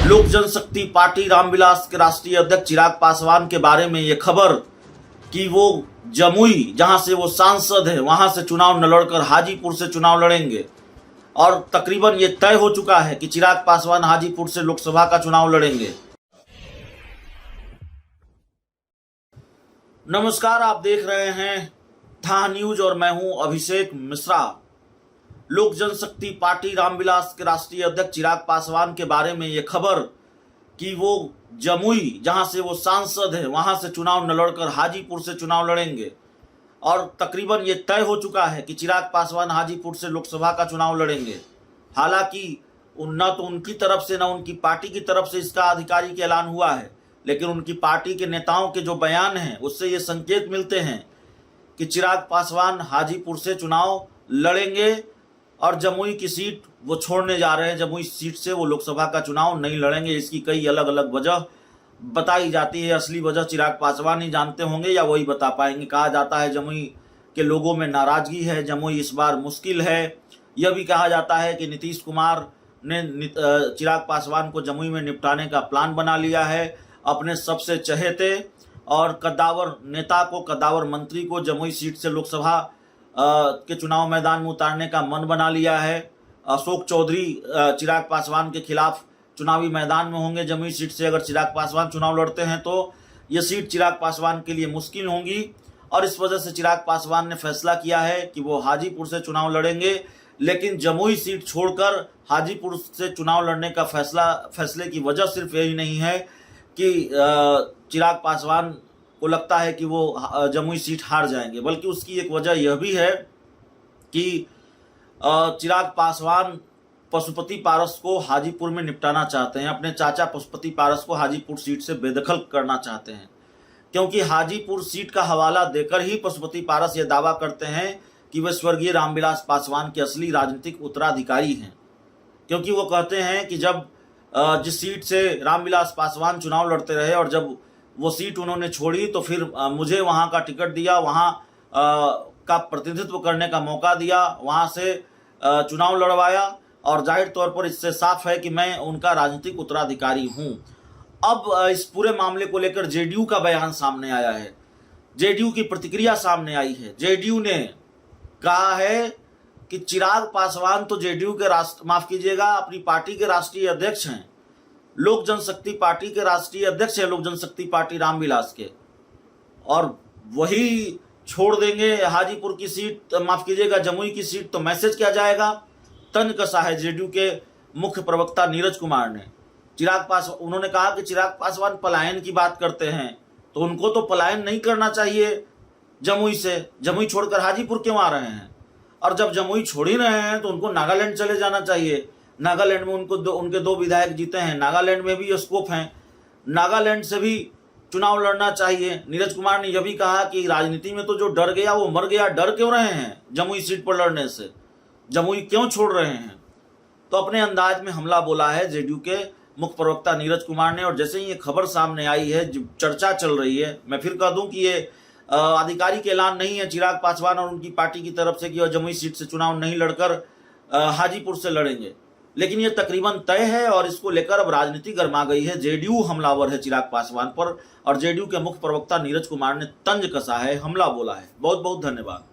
लोक जनशक्ति पार्टी रामविलास के राष्ट्रीय अध्यक्ष चिराग पासवान के बारे में ये खबर कि वो जमुई जहां से वो सांसद है वहां से चुनाव न लड़कर हाजीपुर से चुनाव लड़ेंगे और तकरीबन ये तय हो चुका है कि चिराग पासवान हाजीपुर से लोकसभा का चुनाव लड़ेंगे। नमस्कार, आप देख रहे हैं था न्यूज और मैं हूं अभिषेक मिश्रा। लोक जनशक्ति पार्टी रामविलास के राष्ट्रीय अध्यक्ष चिराग पासवान के बारे में ये खबर कि वो जमुई जहां से वो सांसद है वहां से चुनाव न लड़कर हाजीपुर से चुनाव लड़ेंगे और तकरीबन ये तय हो चुका है कि चिराग पासवान हाजीपुर से लोकसभा का चुनाव लड़ेंगे। हालांकि न तो उनकी तरफ से न उनकी पार्टी की तरफ से इसका आधिकारिक ऐलान हुआ है, लेकिन उनकी पार्टी के नेताओं के जो बयान हैं उससे ये संकेत मिलते हैं कि चिराग पासवान हाजीपुर से चुनाव लड़ेंगे और जमुई की सीट वो छोड़ने जा रहे हैं। जमुई सीट से वो लोकसभा का चुनाव नहीं लड़ेंगे। इसकी कई अलग अलग वजह बताई जाती है। असली वजह चिराग पासवान ही जानते होंगे या वही बता पाएंगे। कहा जाता है जमुई के लोगों में नाराजगी है, जमुई इस बार मुश्किल है। यह भी कहा जाता है कि नीतीश कुमार ने चिराग पासवान को जमुई में निपटाने का प्लान बना लिया है। अपने सबसे चहेते और कद्दावर नेता को, कद्दावर मंत्री को जमुई सीट से लोकसभा के चुनाव मैदान में उतारने का मन बना लिया है। अशोक चौधरी चिराग पासवान के खिलाफ चुनावी मैदान में होंगे। जमुई सीट से अगर चिराग पासवान चुनाव लड़ते हैं तो ये सीट चिराग पासवान के लिए मुश्किल होंगी और इस वजह से चिराग पासवान ने फैसला किया है कि वो हाजीपुर से चुनाव लड़ेंगे। लेकिन जमुई सीट छोड़कर हाजीपुर से चुनाव लड़ने का फैसले की वजह सिर्फ यही नहीं है कि चिराग पासवान को लगता है कि वो जमुई सीट हार जाएंगे, बल्कि उसकी एक वजह यह भी है कि चिराग पासवान पशुपति पारस को हाजीपुर में निपटाना चाहते हैं। अपने चाचा पशुपति पारस को हाजीपुर सीट से बेदखल करना चाहते हैं, क्योंकि हाजीपुर सीट का हवाला देकर ही पशुपति पारस यह दावा करते हैं कि वे स्वर्गीय रामविलास पासवान के असली राजनीतिक उत्तराधिकारी हैं। क्योंकि वो कहते हैं कि जब जिस सीट से रामविलास पासवान चुनाव लड़ते रहे और जब वो सीट उन्होंने छोड़ी तो फिर मुझे वहाँ का टिकट दिया, वहाँ का प्रतिनिधित्व करने का मौका दिया, वहाँ से चुनाव लड़वाया और जाहिर तौर पर इससे साफ है कि मैं उनका राजनीतिक उत्तराधिकारी हूँ। अब इस पूरे मामले को लेकर जेडीयू का बयान सामने आया है, जेडीयू की प्रतिक्रिया सामने आई है। जेडीयू ने कहा है कि चिराग पासवान तो जेडीयू के अपनी पार्टी के राष्ट्रीय अध्यक्ष हैं, लोक जनशक्ति पार्टी के राष्ट्रीय अध्यक्ष है लोक जनशक्ति पार्टी रामविलास के, और वही छोड़ देंगे हाजीपुर की सीट, जमुई की सीट, तो मैसेज क्या जाएगा। तंज कसा है जेडीयू के मुख्य प्रवक्ता नीरज कुमार ने। उन्होंने कहा कि चिराग पासवान पलायन की बात करते हैं तो उनको तो पलायन नहीं करना चाहिए जमुई से। जमुई छोड़कर हाजीपुर क्यों आ रहे हैं? और जब जमुई छोड़ ही रहे हैं तो उनको नागालैंड चले जाना चाहिए। नागालैंड में उनके दो विधायक जीते हैं, नागालैंड में भी स्कोप है, नागालैंड से भी चुनाव लड़ना चाहिए। नीरज कुमार ने यह भी कहा कि राजनीति में तो जो डर गया वो मर गया। डर क्यों रहे हैं जमुई सीट पर लड़ने से? जमुई क्यों छोड़ रहे हैं? तो अपने अंदाज में हमला बोला है जेडीयू के मुख्य प्रवक्ता नीरज कुमार ने। और जैसे ही ये खबर सामने आई है, चर्चा चल रही है, मैं फिर कह दूं कि ये आधिकारिक ऐलान नहीं है चिराग पासवान और उनकी पार्टी की तरफ से कि वह जमुई सीट से चुनाव नहीं लड़कर हाजीपुर से लड़ेंगे, लेकिन ये तकरीबन तय है और इसको लेकर अब राजनीति गर्मा गई है। जेडीयू हमलावर है चिराग पासवान पर और जेडीयू के मुख्य प्रवक्ता नीरज कुमार ने तंज कसा है, हमला बोला है। बहुत बहुत धन्यवाद।